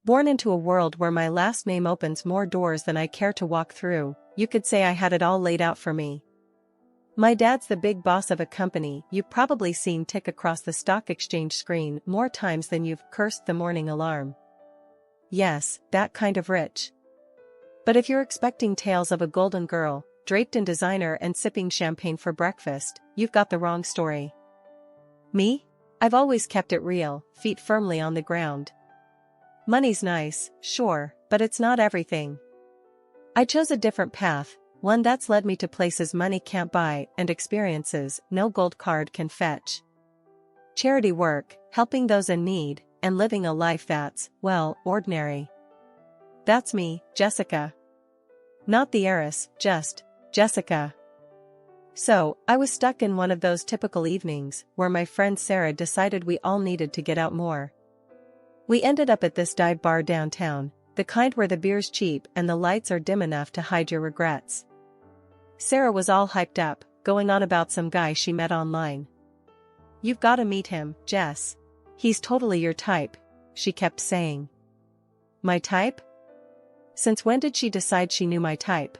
Born into a world where my last name opens more doors than I care to walk through, you could say I had it all laid out for me. My dad's the big boss of a company you've probably seen tick across the stock exchange screen more times than you've cursed the morning alarm. Yes, that kind of rich. But if you're expecting tales of a golden girl, draped in designer and sipping champagne for breakfast, you've got the wrong story. Me? I've always kept it real, feet firmly on the ground. Money's nice, sure, but it's not everything. I chose a different path, one that's led me to places money can't buy and experiences no gold card can fetch. Charity work, helping those in need, and living a life that's, well, ordinary. That's me, Jessica. Not the heiress, just Jessica. So, I was stuck in one of those typical evenings where my friend Sarah decided we all needed to get out more. We ended up at this dive bar downtown, the kind where the beer's cheap and the lights are dim enough to hide your regrets. Sarah was all hyped up, going on about some guy she met online. "You've gotta meet him, Jess. He's totally your type," she kept saying. My type? Since when did she decide she knew my type?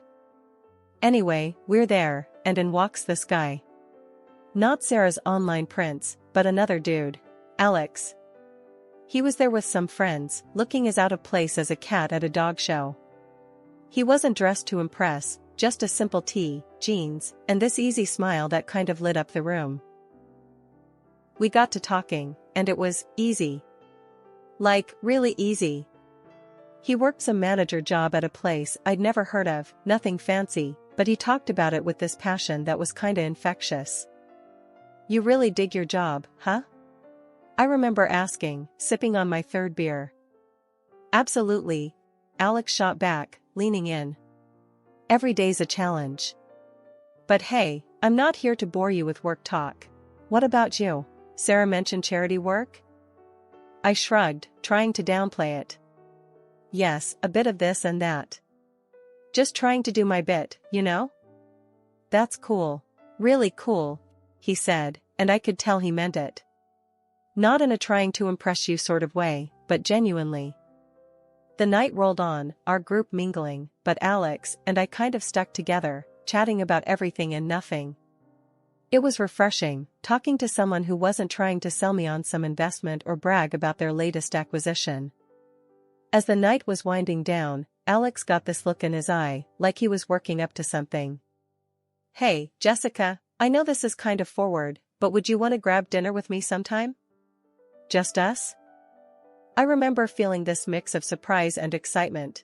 Anyway, we're there, and in walks this guy. Not Sarah's online prince, but another dude, Alex. He was there with some friends, looking as out of place as a cat at a dog show. He wasn't dressed to impress, just a simple tee, jeans, and this easy smile that kind of lit up the room. We got to talking, and it was easy. Like, really easy. He worked some manager job at a place I'd never heard of, nothing fancy, but he talked about it with this passion that was kinda infectious. "You really dig your job, huh?" I remember asking, sipping on my third beer. "Absolutely," Alex shot back, leaning in. "Every day's a challenge. But hey, I'm not here to bore you with work talk. What about you?" Sarah mentioned charity work. I shrugged, trying to downplay it. "Yes, a bit of this and that. Just trying to do my bit, you know?" "That's cool. Really cool," he said, and I could tell he meant it. Not in a trying to impress you sort of way, but genuinely. The night rolled on, our group mingling, but Alex and I kind of stuck together, chatting about everything and nothing. It was refreshing, talking to someone who wasn't trying to sell me on some investment or brag about their latest acquisition. As the night was winding down, Alex got this look in his eye, like he was working up to something. "Hey, Jessica, I know this is kind of forward, but would you want to grab dinner with me sometime? Just us?" I remember feeling this mix of surprise and excitement.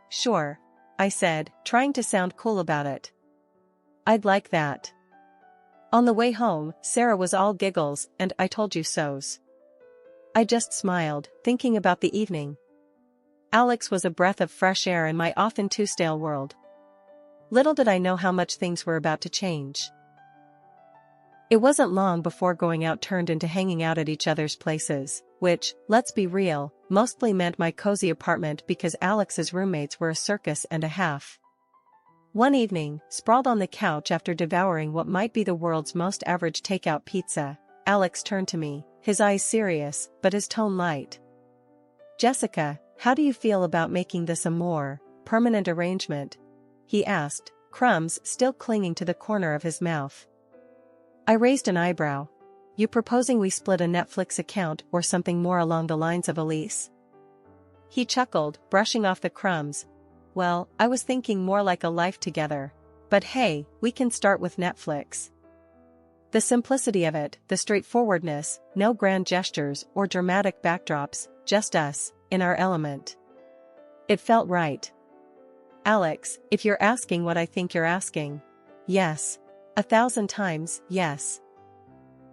"Sure," I said, trying to sound cool about it. "I'd like that." On the way home, Sarah was all giggles and "I told you so's." I just smiled, thinking about the evening. Alex was a breath of fresh air in my often too stale world. Little did I know how much things were about to change. It wasn't long before going out turned into hanging out at each other's places, which, let's be real, mostly meant my cozy apartment because Alex's roommates were a circus and a half. One evening, sprawled on the couch after devouring what might be the world's most average takeout pizza, Alex turned to me, his eyes serious, but his tone light. "Jessica, how do you feel about making this a more permanent arrangement?" he asked, crumbs still clinging to the corner of his mouth. I raised an eyebrow. "You proposing we split a Netflix account or something more along the lines of a lease?" He chuckled, brushing off the crumbs. "Well, I was thinking more like a life together. But hey, we can start with Netflix." The simplicity of it, the straightforwardness, no grand gestures or dramatic backdrops, just us, in our element. It felt right. "Alex, if you're asking what I think you're asking. Yes. 1,000 times, yes."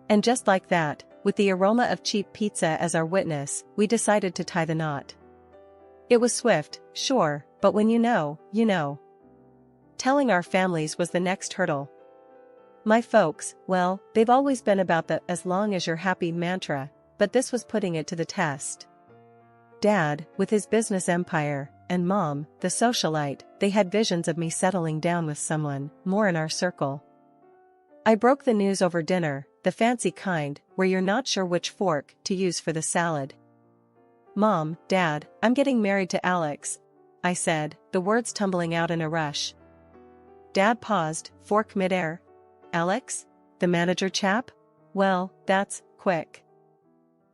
And just like that, with the aroma of cheap pizza as our witness, we decided to tie the knot. It was swift, sure, but when you know, you know. Telling our families was the next hurdle. My folks, well, they've always been about the "as long as you're happy" mantra, but this was putting it to the test. Dad, with his business empire, and Mom, the socialite, they had visions of me settling down with someone more in our circle. I broke the news over dinner, the fancy kind, where you're not sure which fork to use for the salad. "Mom, Dad, I'm getting married to Alex," I said, the words tumbling out in a rush. Dad paused, fork midair. "Alex? The manager chap? Well, that's quick."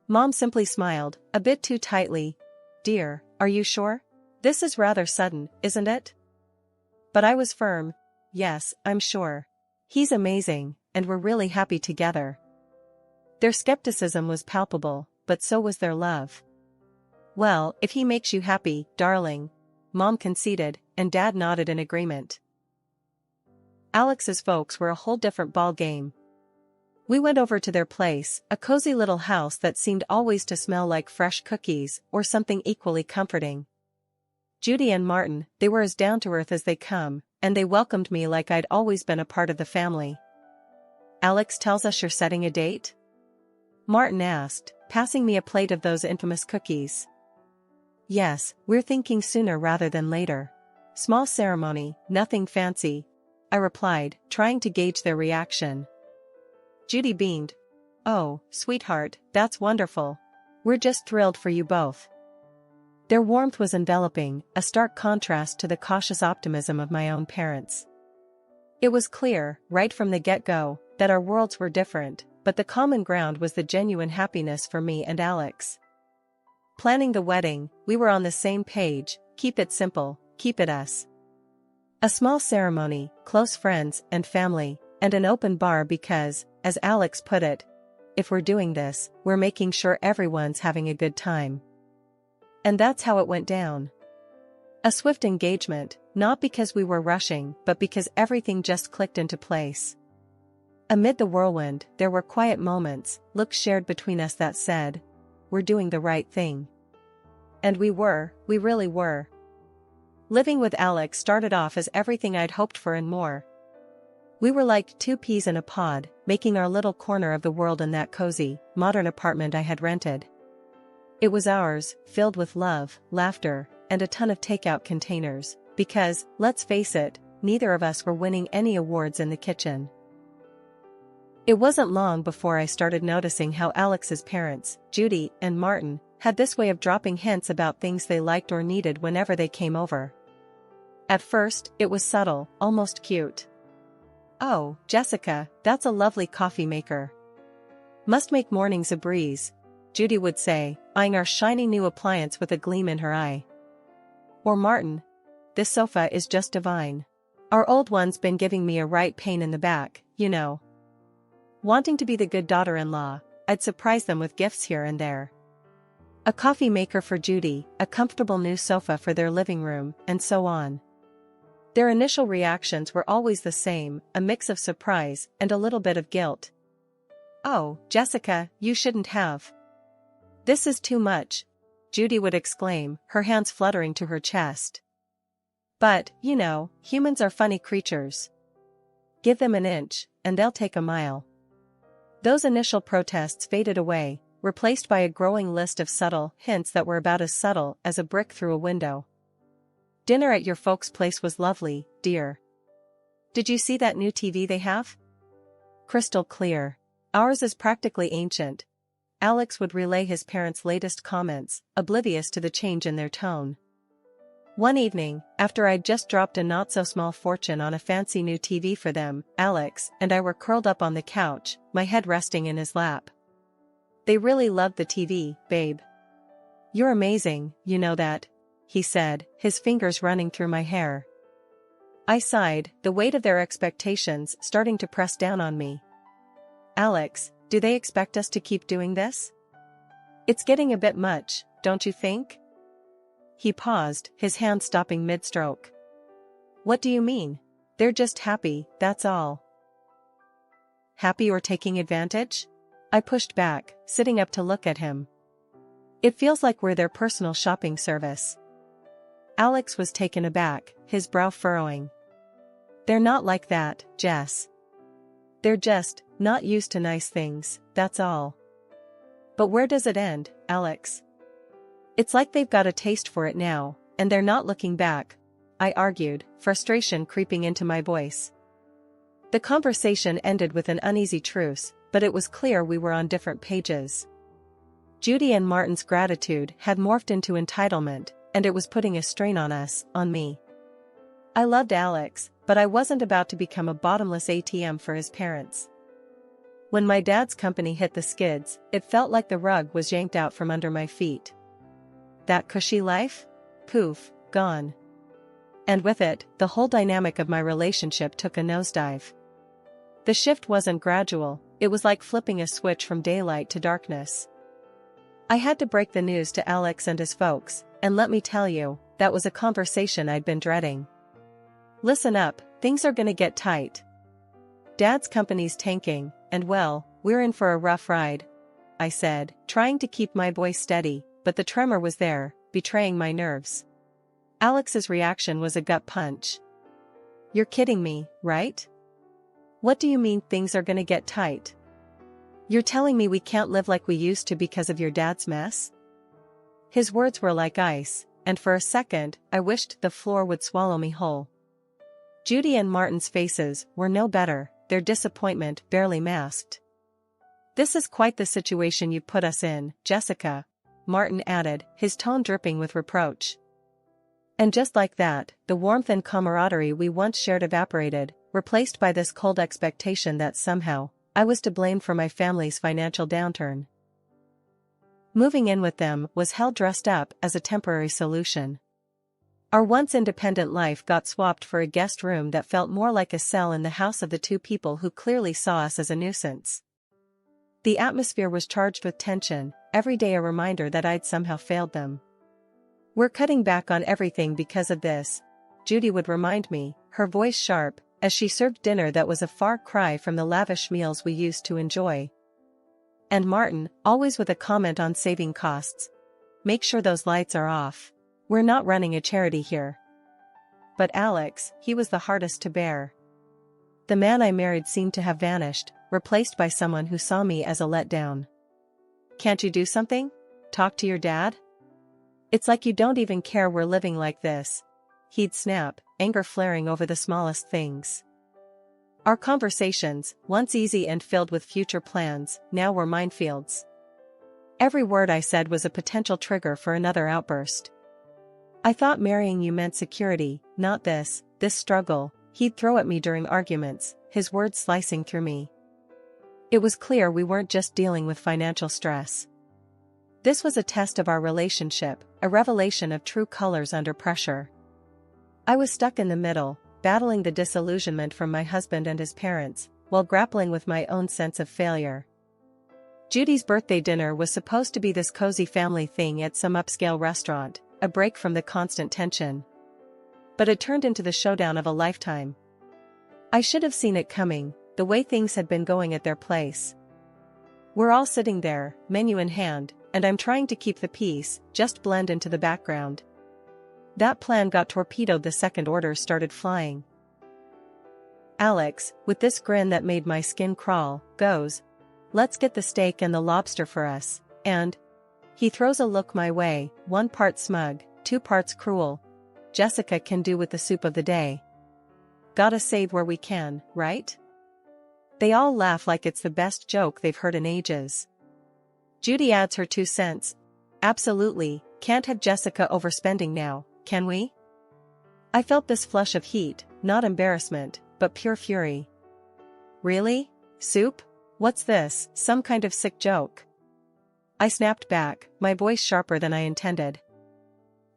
Mom simply smiled, a bit too tightly. "Dear, are you sure? This is rather sudden, isn't it?" But I was firm. "Yes, I'm sure. He's amazing, and we're really happy together." Their skepticism was palpable, but so was their love. "Well, if he makes you happy, darling," Mom conceded, and Dad nodded in agreement. Alex's folks were a whole different ball game. We went over to their place, a cozy little house that seemed always to smell like fresh cookies, or something equally comforting. Judy and Martin, they were as down-to-earth as they come, and they welcomed me like I'd always been a part of the family. "Alex tells us you're setting a date?" Martin asked, passing me a plate of those infamous cookies. "Yes, we're thinking sooner rather than later. Small ceremony, nothing fancy," I replied, trying to gauge their reaction. Judy beamed. "Oh, sweetheart, that's wonderful. We're just thrilled for you both." Their warmth was enveloping, a stark contrast to the cautious optimism of my own parents. It was clear, right from the get-go, that our worlds were different, but the common ground was the genuine happiness for me and Alex. Planning the wedding, we were on the same page: keep it simple, keep it us. A small ceremony, close friends and family, and an open bar because, as Alex put it, if we're doing this, we're making sure everyone's having a good time. And that's how it went down. A swift engagement, not because we were rushing, but because everything just clicked into place. Amid the whirlwind, there were quiet moments, looks shared between us that said, "We're doing the right thing." And we really were. Living with Alex started off as everything I'd hoped for and more. We were like two peas in a pod, making our little corner of the world in that cozy, modern apartment I had rented. It was ours, filled with love, laughter, and a ton of takeout containers, because, let's face it, neither of us were winning any awards in the kitchen. It wasn't long before I started noticing how Alex's parents, Judy and Martin, had this way of dropping hints about things they liked or needed whenever they came over. At first, it was subtle, almost cute. "Oh, Jessica, that's a lovely coffee maker. Must make mornings a breeze," Judy would say, eyeing our shiny new appliance with a gleam in her eye. Or Martin, "This sofa is just divine. Our old one's been giving me a right pain in the back, you know." Wanting to be the good daughter-in-law, I'd surprise them with gifts here and there. A coffee maker for Judy, a comfortable new sofa for their living room, and so on. Their initial reactions were always the same, a mix of surprise and a little bit of guilt. "Oh, Jessica, you shouldn't have. This is too much," Judy would exclaim, her hands fluttering to her chest. "But, you know, humans are funny creatures. Give them an inch, and they'll take a mile." Those initial protests faded away, replaced by a growing list of subtle hints that were about as subtle as a brick through a window. "Dinner at your folks' place was lovely, dear. Did you see that new TV they have? Crystal clear. Ours is practically ancient." Alex would relay his parents' latest comments, oblivious to the change in their tone. One evening, after I'd just dropped a not-so-small fortune on a fancy new TV for them, Alex and I were curled up on the couch, my head resting in his lap. "They really loved the TV, babe. You're amazing, you know that," he said, his fingers running through my hair. I sighed, the weight of their expectations starting to press down on me. "Alex, do they expect us to keep doing this? It's getting a bit much, don't you think?" He paused, his hand stopping mid-stroke. "What do you mean? They're just happy, that's all." "Happy or taking advantage?" I pushed back, sitting up to look at him. "It feels like we're their personal shopping service." Alex was taken aback, his brow furrowing. "They're not like that, Jess. They're just not used to nice things, that's all." "But where does it end, Alex?" "It's like they've got a taste for it now, and they're not looking back," I argued, frustration creeping into my voice. The conversation ended with an uneasy truce, but it was clear we were on different pages. Judy and Martin's gratitude had morphed into entitlement, and it was putting a strain on us, on me. I loved Alex, but I wasn't about to become a bottomless ATM for his parents. When my dad's company hit the skids, it felt like the rug was yanked out from under my feet. That cushy life? Poof, gone. And with it, the whole dynamic of my relationship took a nosedive. The shift wasn't gradual, it was like flipping a switch from daylight to darkness. I had to break the news to Alex and his folks, and let me tell you, that was a conversation I'd been dreading. Listen up, things are gonna get tight. Dad's company's tanking, and well, we're in for a rough ride, I said, trying to keep my voice steady, but the tremor was there, betraying my nerves. Alex's reaction was a gut punch. You're kidding me, right? What do you mean things are gonna get tight? You're telling me we can't live like we used to because of your dad's mess? His words were like ice, and for a second, I wished the floor would swallow me whole. Judy and Martin's faces were no better, their disappointment barely masked. This is quite the situation you put us in, Jessica, Martin added, his tone dripping with reproach. And just like that, the warmth and camaraderie we once shared evaporated, replaced by this cold expectation that somehow, I was to blame for my family's financial downturn. Moving in with them was hell dressed up as a temporary solution. Our once independent life got swapped for a guest room that felt more like a cell in the house of the two people who clearly saw us as a nuisance. The atmosphere was charged with tension, every day a reminder that I'd somehow failed them. We're cutting back on everything because of this, Judy would remind me, her voice sharp, as she served dinner that was a far cry from the lavish meals we used to enjoy. And Martin, always with a comment on saving costs. Make sure those lights are off. We're not running a charity here. But Alex, he was the hardest to bear. The man I married seemed to have vanished, replaced by someone who saw me as a letdown. Can't you do something? Talk to your dad? It's like you don't even care we're living like this. He'd snap, anger flaring over the smallest things. Our conversations, once easy and filled with future plans, now were minefields. Every word I said was a potential trigger for another outburst. I thought marrying you meant security, not this struggle, he'd throw at me during arguments, his words slicing through me. It was clear we weren't just dealing with financial stress. This was a test of our relationship, a revelation of true colors under pressure. I was stuck in the middle, battling the disillusionment from my husband and his parents, while grappling with my own sense of failure. Judy's birthday dinner was supposed to be this cozy family thing at some upscale restaurant, a break from the constant tension. But it turned into the showdown of a lifetime. I should have seen it coming, the way things had been going at their place. We're all sitting there, menu in hand, and I'm trying to keep the peace, just blend into the background. That plan got torpedoed the second orders started flying. Alex, with this grin that made my skin crawl, goes, "Let's get the steak and the lobster for us," and he throws a look my way, 1 part smug, 2 parts cruel. Jessica can do with the soup of the day. Gotta save where we can, right? They all laugh like it's the best joke they've heard in ages. Judy adds her 2 cents. Absolutely, can't have Jessica overspending now, can we? I felt this flush of heat, not embarrassment, but pure fury. Really? Soup? What's this, some kind of sick joke? I snapped back, my voice sharper than I intended.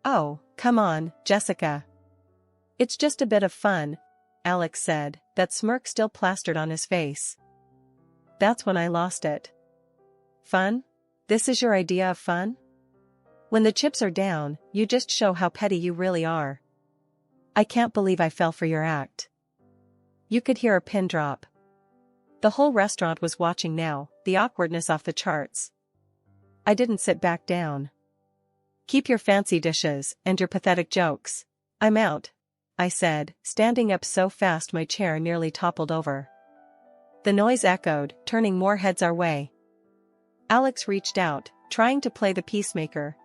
Oh, come on, Jessica. It's just a bit of fun, Alex said, that smirk still plastered on his face. That's when I lost it. Fun? This is your idea of fun? When the chips are down, you just show how petty you really are. I can't believe I fell for your act. You could hear a pin drop. The whole restaurant was watching now, the awkwardness off the charts. I didn't sit back down. Keep your fancy dishes and your pathetic jokes. I'm out, I said, standing up so fast my chair nearly toppled over. The noise echoed, turning more heads our way. Alex reached out, trying to play the peacemaker.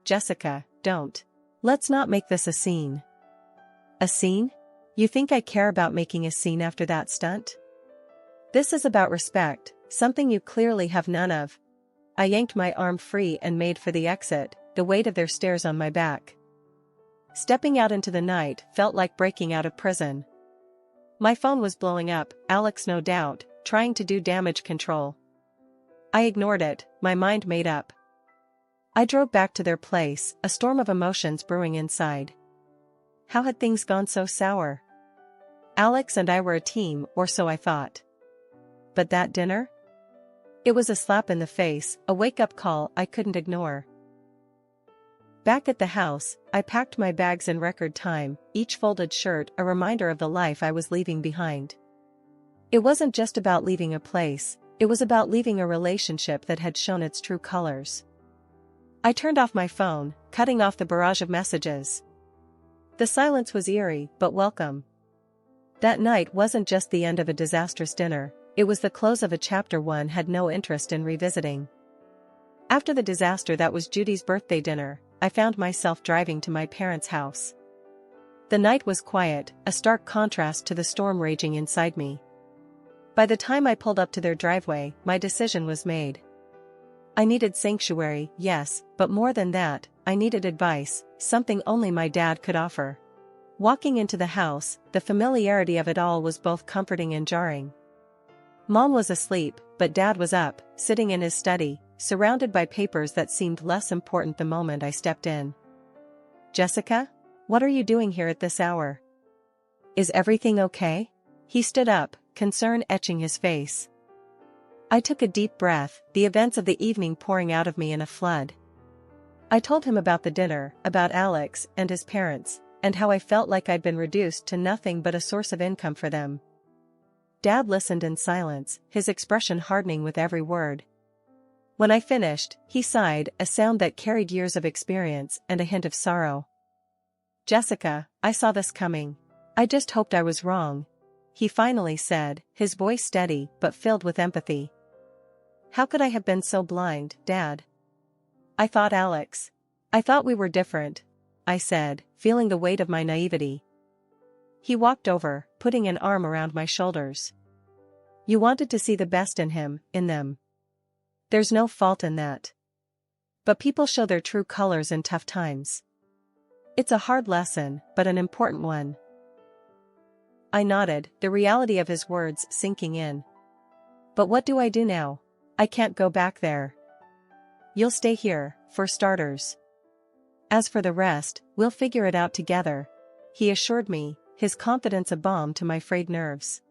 Jessica, don't. Let's not make this a scene. A scene? You think I care about making a scene after that stunt? This is about respect, something you clearly have none of. I yanked my arm free and made for the exit, the weight of their stares on my back. Stepping out into the night felt like breaking out of prison. My phone was blowing up, Alex no doubt, trying to do damage control. I ignored it, my mind made up. I drove back to their place, a storm of emotions brewing inside. How had things gone so sour? Alex and I were a team, or so I thought. But that dinner? It was a slap in the face, a wake-up call I couldn't ignore. Back at the house, I packed my bags in record time, each folded shirt a reminder of the life I was leaving behind. It wasn't just about leaving a place, it was about leaving a relationship that had shown its true colors. I turned off my phone, cutting off the barrage of messages. The silence was eerie, but welcome. That night wasn't just the end of a disastrous dinner, it was the close of a chapter one had no interest in revisiting. After the disaster that was Judy's birthday dinner, I found myself driving to my parents' house. The night was quiet, a stark contrast to the storm raging inside me. By the time I pulled up to their driveway, my decision was made. I needed sanctuary, yes, but more than that, I needed advice, something only my dad could offer. Walking into the house, the familiarity of it all was both comforting and jarring. Mom was asleep, but Dad was up, sitting in his study, surrounded by papers that seemed less important the moment I stepped in. "Jessica? What are you doing here at this hour? Is everything okay?" He stood up, concern etching his face. I took a deep breath, the events of the evening pouring out of me in a flood. I told him about the dinner, about Alex and his parents, and how I felt like I'd been reduced to nothing but a source of income for them. Dad listened in silence, his expression hardening with every word. When I finished, he sighed, a sound that carried years of experience and a hint of sorrow. "Jessica, I saw this coming. I just hoped I was wrong," he finally said, his voice steady but filled with empathy. "How could I have been so blind, Dad?" "I thought Alex. I thought we were different," I said, feeling the weight of my naivety. He walked over, putting an arm around my shoulders. "You wanted to see the best in him, in them. There's no fault in that. But people show their true colors in tough times. It's a hard lesson, but an important one." I nodded, the reality of his words sinking in. "But what do I do now? I can't go back there." "You'll stay here, for starters. As for the rest, we'll figure it out together," he assured me, his confidence a balm to my frayed nerves.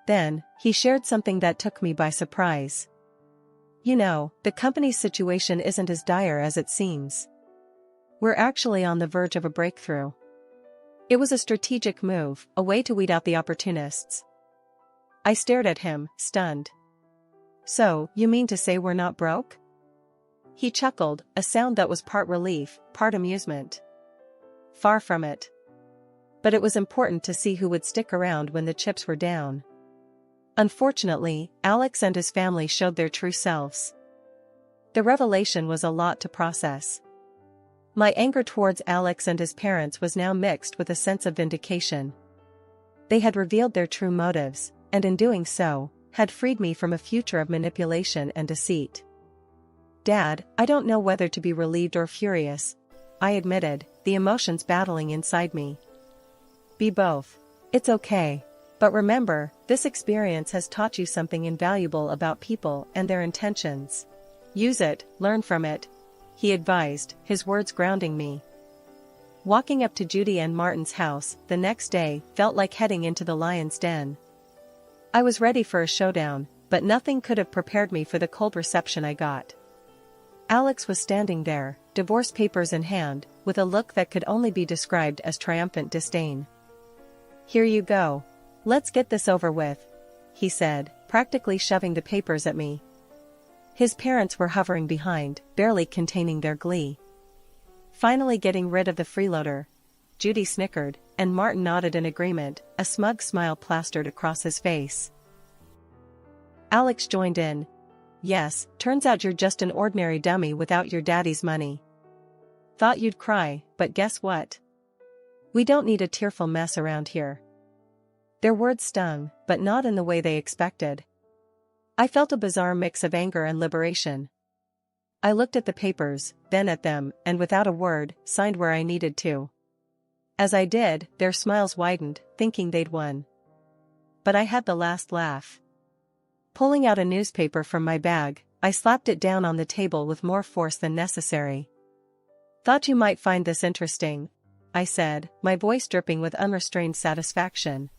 Then, he shared something that took me by surprise. "You know, the company's situation isn't as dire as it seems. We're actually on the verge of a breakthrough." It was a strategic move, a way to weed out the opportunists. I stared at him, stunned. "So, you mean to say we're not broke?" He chuckled, a sound that was part relief, part amusement. "Far from it. But it was important to see who would stick around when the chips were down. Unfortunately, Alex and his family showed their true selves. The revelation was a lot to process. My anger towards Alex and his parents was now mixed with a sense of vindication. They had revealed their true motives, and in doing so, had freed me from a future of manipulation and deceit. "Dad, I don't know whether to be relieved or furious," I admitted, the emotions battling inside me. "Be both. It's okay. But remember, this experience has taught you something invaluable about people and their intentions. Use it, learn from it," he advised, his words grounding me. Walking up to Judy and Martin's house the next day felt like heading into the lion's den. I was ready for a showdown, but nothing could have prepared me for the cold reception I got. Alex was standing there, divorce papers in hand, with a look that could only be described as triumphant disdain. "Here you go. Let's get this over with," he said, practically shoving the papers at me. His parents were hovering behind, barely containing their glee. Finally getting rid of the freeloader, Judy snickered, and Martin nodded in agreement, a smug smile plastered across his face. Alex joined in. "Yes, turns out you're just an ordinary dummy without your daddy's money. Thought you'd cry, but guess what? We don't need a tearful mess around here." Their words stung, but not in the way they expected. I felt a bizarre mix of anger and liberation. I looked at the papers, then at them, and without a word, signed where I needed to. As I did, their smiles widened, thinking they'd won. But I had the last laugh. Pulling out a newspaper from my bag, I slapped it down on the table with more force than necessary. "Thought you might find this interesting," I said, my voice dripping with unrestrained satisfaction.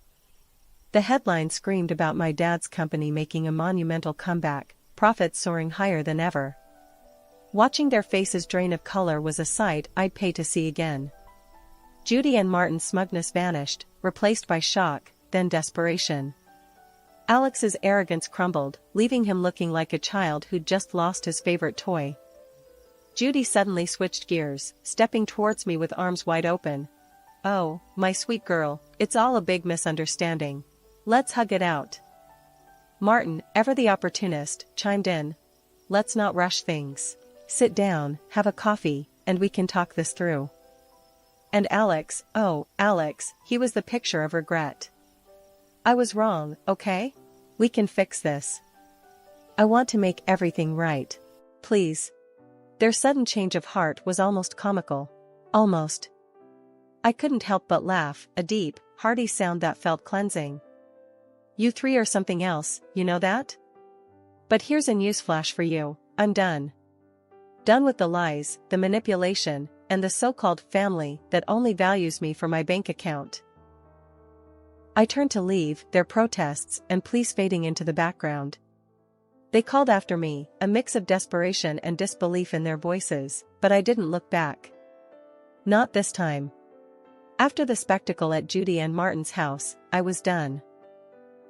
The headline screamed about my dad's company making a monumental comeback, profits soaring higher than ever. Watching their faces drain of color was a sight I'd pay to see again. Judy and Martin's smugness vanished, replaced by shock, then desperation. Alex's arrogance crumbled, leaving him looking like a child who'd just lost his favorite toy. Judy suddenly switched gears, stepping towards me with arms wide open. "Oh, my sweet girl, it's all a big misunderstanding. Let's hug it out." Martin, ever the opportunist, chimed in. "Let's not rush things. Sit down, have a coffee, and we can talk this through." And Alex, oh, Alex, he was the picture of regret. "I was wrong, okay? We can fix this. I want to make everything right. Please." Their sudden change of heart was almost comical. Almost. I couldn't help but laugh, a deep, hearty sound that felt cleansing. "You three are something else, you know that? But here's a newsflash for you, I'm done. Done with the lies, the manipulation, and the so-called family that only values me for my bank account." I turned to leave, their protests and pleas fading into the background. They called after me, a mix of desperation and disbelief in their voices, but I didn't look back. Not this time. After the spectacle at Judy and Martin's house, I was done.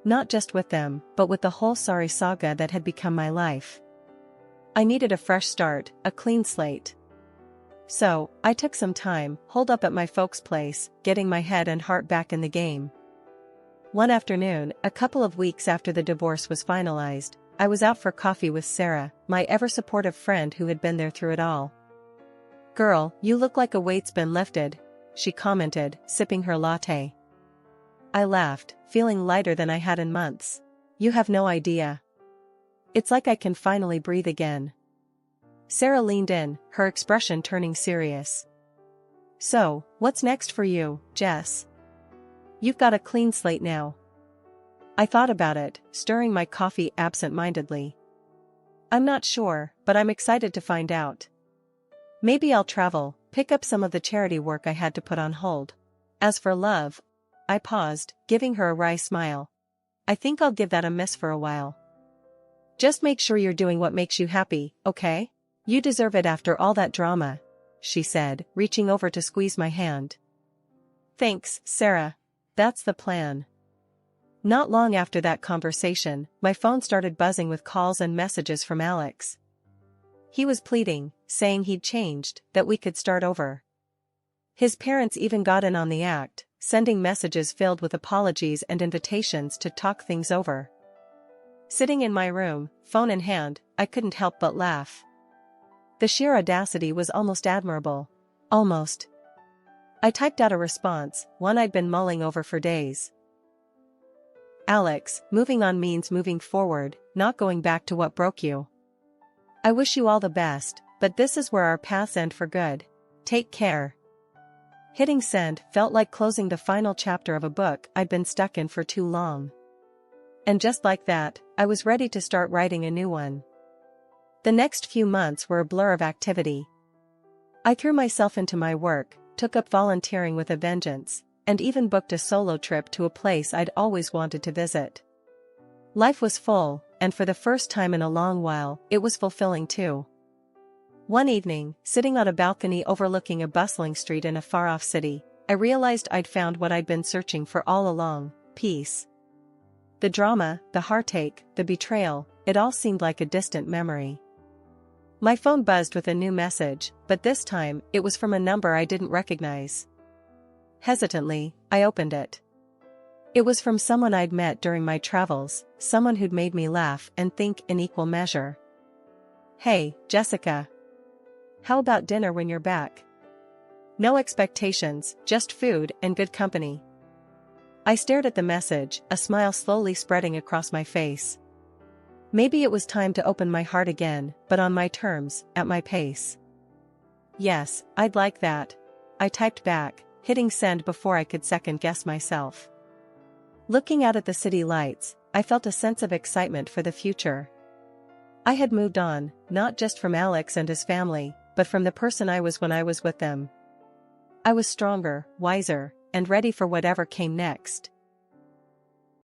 Not just with them, but with the whole sorry saga that had become my life. I needed a fresh start, a clean slate. So, I took some time, holed up at my folks' place, getting my head and heart back in the game. One afternoon, a couple of weeks after the divorce was finalized, I was out for coffee with Sarah, my ever-supportive friend who had been there through it all. "Girl, you look like a weight's been lifted," she commented, sipping her latte. I laughed, feeling lighter than I had in months. "You have no idea. It's like I can finally breathe again." Sarah leaned in, her expression turning serious. "So, what's next for you, Jess? You've got a clean slate now." I thought about it, stirring my coffee absent-mindedly. "I'm not sure, but I'm excited to find out. Maybe I'll travel, pick up some of the charity work I had to put on hold. As for love," I paused, giving her a wry smile. "I think I'll give that a miss for a while. Just make sure you're doing what makes you happy, okay? You deserve it after all that drama," she said, reaching over to squeeze my hand. "Thanks, Sarah. That's the plan." Not long after that conversation, my phone started buzzing with calls and messages from Alex. He was pleading, saying he'd changed, that we could start over. His parents even got in on the act, sending messages filled with apologies and invitations to talk things over. Sitting in my room, phone in hand, I couldn't help but laugh. The sheer audacity was almost admirable. Almost. I typed out a response, one I'd been mulling over for days. "Alex, moving on means moving forward, not going back to what broke you. I wish you all the best, but this is where our paths end for good. Take care." Hitting send felt like closing the final chapter of a book I'd been stuck in for too long. And just like that, I was ready to start writing a new one. The next few months were a blur of activity. I threw myself into my work, took up volunteering with a vengeance, and even booked a solo trip to a place I'd always wanted to visit. Life was full, and for the first time in a long while, it was fulfilling too. One evening, sitting on a balcony overlooking a bustling street in a far-off city, I realized I'd found what I'd been searching for all along: peace. The drama, the heartache, the betrayal, it all seemed like a distant memory. My phone buzzed with a new message, but this time, it was from a number I didn't recognize. Hesitantly, I opened it. It was from someone I'd met during my travels, someone who'd made me laugh and think in equal measure. "Hey, Jessica. How about dinner when you're back? No expectations, just food and good company." I stared at the message, a smile slowly spreading across my face. Maybe it was time to open my heart again, but on my terms, at my pace. Yes, I'd like that. I typed back, hitting send before I could second-guess myself. Looking out at the city lights, I felt a sense of excitement for the future. I had moved on, not just from Alex and his family, but from the person I was when I was with them. I was stronger, wiser, and ready for whatever came next.